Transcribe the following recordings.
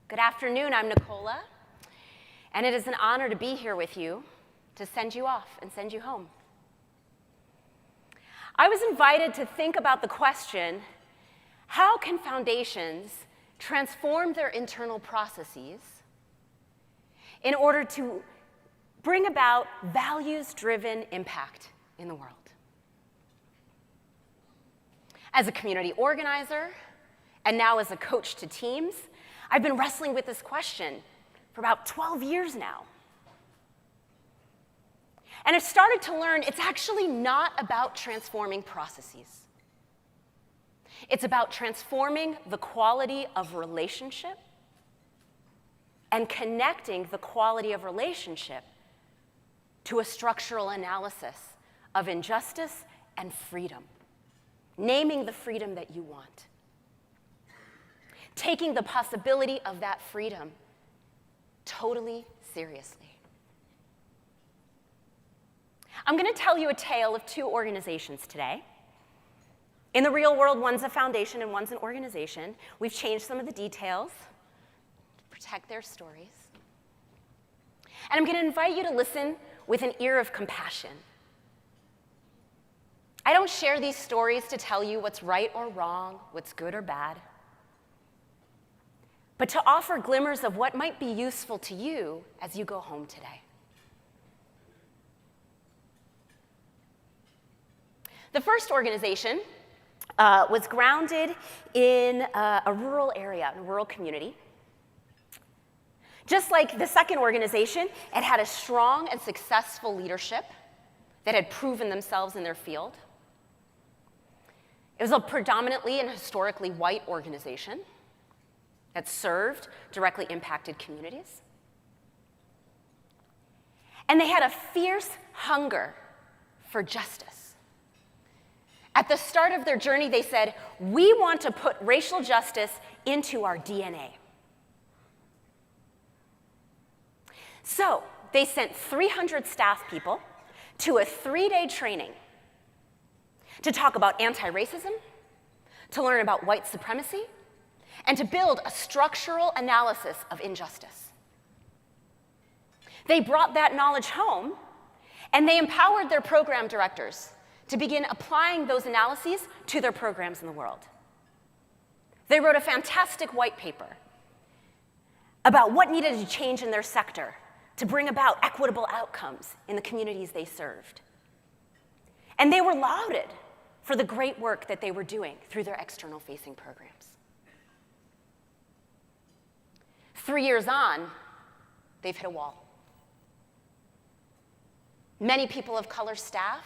Good afternoon, I'm Nicola, and it is an honor to be here with you to send you off and send you home. I was invited to think about the question, how can foundations transform their internal processes in order to bring about values-driven impact in the world? As a community organizer, and now as a coach to teams, I've been wrestling with this question for about 12 years now. And I've started to learn it's actually not about transforming processes. It's about transforming the quality of relationship and connecting the quality of relationship to a structural analysis of injustice and freedom. Naming the freedom that you want. Taking the possibility of that freedom totally seriously. I'm going to tell you a tale of two organizations today. In the real world, one's a foundation and one's an organization. We've changed some of the details to protect their stories. And I'm going to invite you to listen with an ear of compassion. I don't share these stories to tell you what's right or wrong, what's good or bad, but to offer glimmers of what might be useful to you as you go home today. The first organization was grounded in a rural area, a rural community. Just like the second organization, it had a strong and successful leadership that had proven themselves in their field. It was a predominantly and historically white organization that served directly impacted communities. And they had a fierce hunger for justice. At the start of their journey, they said, we want to put racial justice into our DNA. So they sent 300 staff people to a 3-day training to talk about anti-racism, to learn about white supremacy, and to build a structural analysis of injustice. They brought that knowledge home, and they empowered their program directors to begin applying those analyses to their programs in the world. They wrote a fantastic white paper about what needed to change in their sector to bring about equitable outcomes in the communities they served. And they were lauded for the great work that they were doing through their external-facing programs. 3 years on, they've hit a wall. Many people of color staff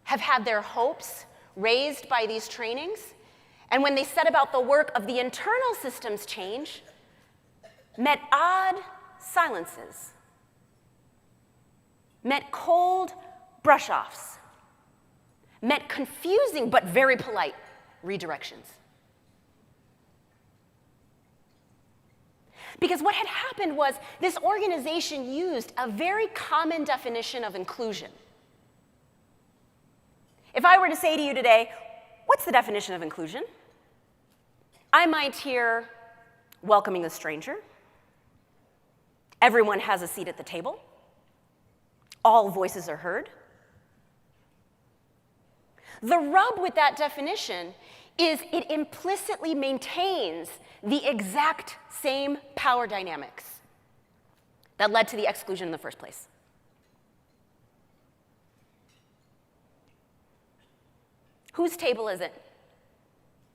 have had their hopes raised by these trainings, and when they set about the work of the internal systems change, met odd silences, met cold brush-offs, met confusing but very polite redirections. Because what had happened was this organization used a very common definition of inclusion. If I were to say to you today, what's the definition of inclusion? I might hear welcoming the stranger, everyone has a seat at the table, all voices are heard. The rub with that definition is it implicitly maintains the exact same power dynamics that led to the exclusion in the first place. Whose table is it?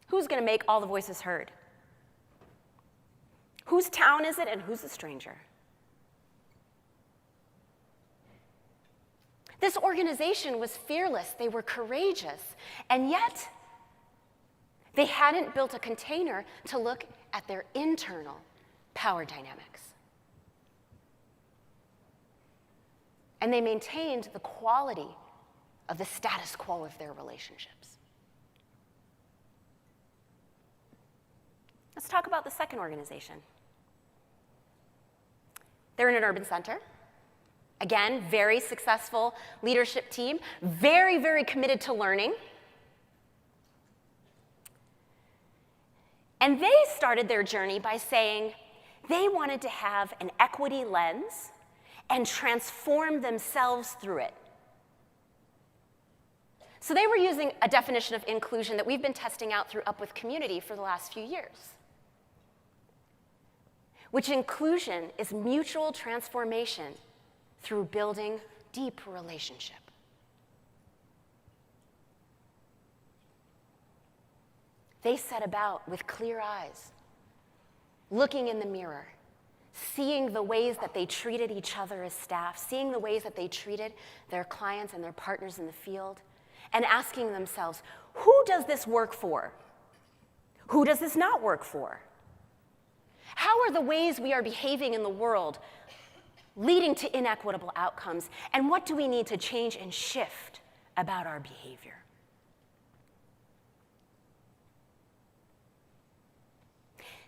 Who's going to make all the voices heard? Whose town is it and who's the stranger? This organization was fearless, they were courageous, and yet they hadn't built a container to look at their internal power dynamics. And they maintained the quality of the status quo of their relationships. Let's talk about the second organization. They're in an urban center. Again, very successful leadership team, very, very committed to learning. And they started their journey by saying they wanted to have an equity lens and transform themselves through it. So they were using a definition of inclusion that we've been testing out through Up With Community for the last few years, which inclusion is mutual transformation through building deep relationship. They set about with clear eyes, looking in the mirror, seeing the ways that they treated each other as staff, seeing the ways that they treated their clients and their partners in the field, and asking themselves, who does this work for? Who does this not work for? How are the ways we are behaving in the world leading to inequitable outcomes? And what do we need to change and shift about our behavior?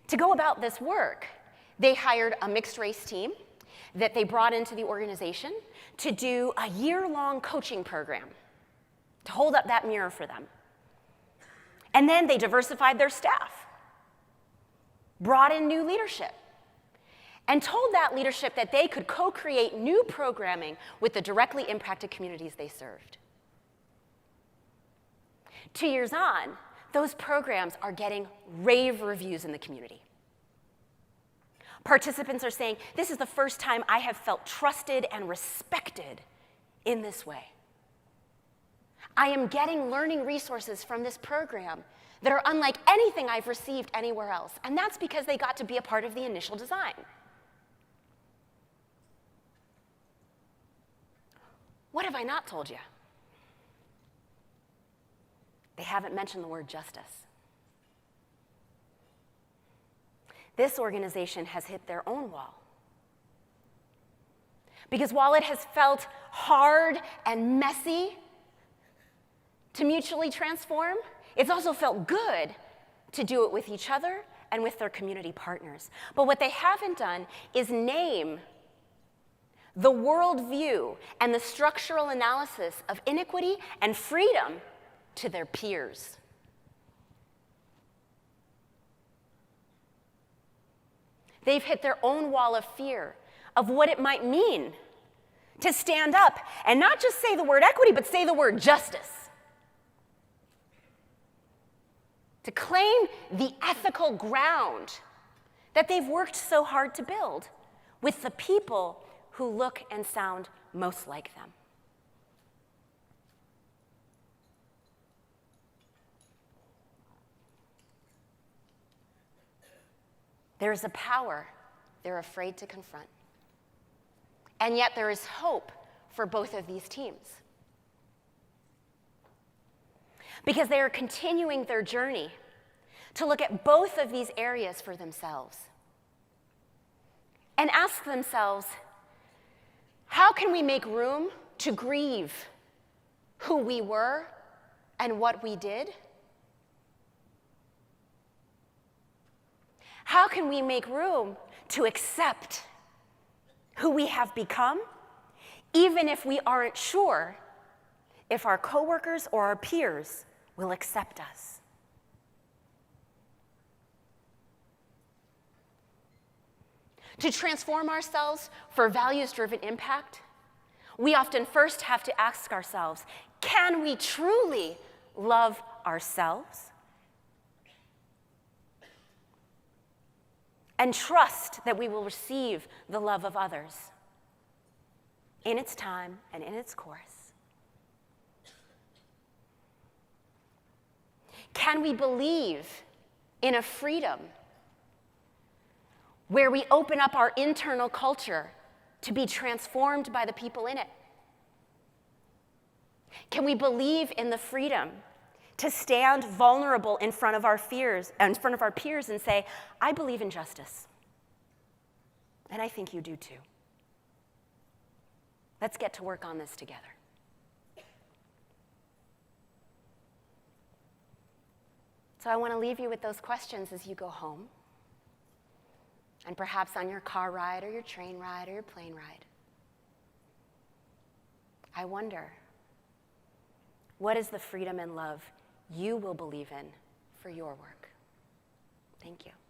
To go about this work, they hired a mixed race team that they brought into the organization to do a year-long coaching program, to hold up that mirror for them. And then they diversified their staff, brought in new leadership, and told that leadership that they could co-create new programming with the directly impacted communities they served. 2 years on, those programs are getting rave reviews in the community. Participants are saying, this is the first time I have felt trusted and respected in this way. I am getting learning resources from this program that are unlike anything I've received anywhere else. And that's because they got to be a part of the initial design. What have I not told you? They haven't mentioned the word justice. This organization has hit their own wall. Because while it has felt hard and messy to mutually transform, it's also felt good to do it with each other and with their community partners. But what they haven't done is name the worldview and the structural analysis of inequity and freedom to their peers. They've hit their own wall of fear of what it might mean to stand up and not just say the word equity, but say the word justice. To claim the ethical ground that they've worked so hard to build with the people who look and sound most like them. There's a power they're afraid to confront. And yet there is hope for both of these teams. Because they are continuing their journey to look at both of these areas for themselves and ask themselves, how can we make room to grieve who we were and what we did? How can we make room to accept who we have become, even if we aren't sure if our coworkers or our peers will accept us? To transform ourselves for values-driven impact, we often first have to ask ourselves, can we truly love ourselves and trust that we will receive the love of others in its time and in its course? Can we believe in a freedom where we open up our internal culture to be transformed by the people in it? Can we believe in the freedom to stand vulnerable in front of our fears, in front of our peers, and say, I believe in justice, and I think you do too. Let's get to work on this together. So I want to leave you with those questions as you go home, and perhaps on your car ride or your train ride or your plane ride. I wonder, what is the freedom and love you will believe in for your work? Thank you.